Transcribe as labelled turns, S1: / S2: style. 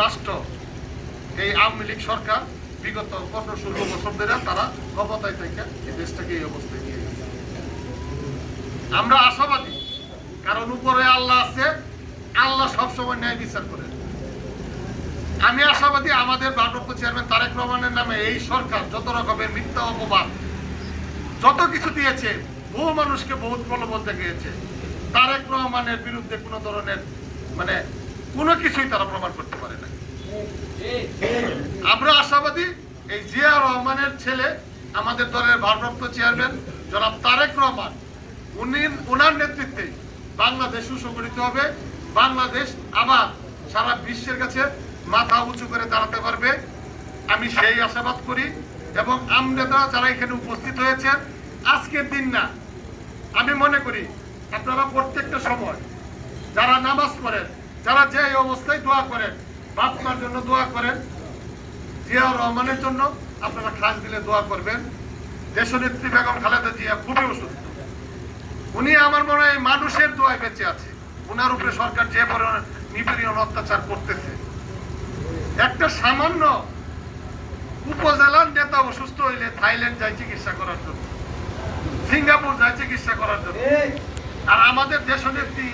S1: রাষ্ট্র এই আওয়ামী লীগ সরকার বিগত 15-16 বছর ধরে তারা ক্ষমতায় থেকে এই দেশটাকে এই অবস্থায় নিয়ে গেছে। আমরা আশাবাদী, কারণ উপরে আল্লাহ আছে, আল্লাহ সবসময় ন্যায় বিচার করেন। আমি আশাবাদী আমাদের ভারপ্রাপ্ত চেয়ারম্যান তারেক রহমানের নামে এই সরকার যত রকমের মিথ্যা অপবাদ যত কিছু দিয়েছে, বহু মানুষকে বহুত প্রলোভন দেখিয়েছে, তারেক রহমানের বিরুদ্ধে কোনো ধরনের কোনো কিছুই তারা প্রমাণ করতে পারে না। আমরা আশাবাদী এই জিয়া রহমানের ছেলে আমাদের দলের ভারপ্রাপ্ত চেয়ারম্যান জনাব তারেক রহমান, উনার নেতৃত্বে বাংলাদেশ সুসংগঠিত হবে, বাংলাদেশ আবার সারা বিশ্বের কাছে মাথা উঁচু করে দাঁড়াতে পারবে, আমি সেই আশাবাদ করি। এবং আমরা যারা এখানে উপস্থিত হয়েছে, আজকের দিন না, আমি মনে করি আপনারা প্রত্যেকটা সময় যারা নামাজ পড়েন, যারা যে অবস্থায় দোয়া করেন, বাপমার জন্য দোয়া করেন, জিয়া রহমানের জন্য আপনারা খাস দিলে দোয়া করবেন। দেশনেত্রী বেগম খালেদা জিয়া খুবই অসুস্থ, উনি আমার মনে হয় মানুষের দোয়ায় বেঁচে আছে। উনার উপরে সরকার যে পরিমাণ নিপীড়ন অত্যাচার করতেছে, একটা সামান্য উপজেলার নেতা অসুস্থ হইলে থাইল্যান্ড যায় চিকিৎসা করার জন্য, সিঙ্গাপুর যায় চিকিৎসা করার জন্য, আর আমাদের দেশনেত্রী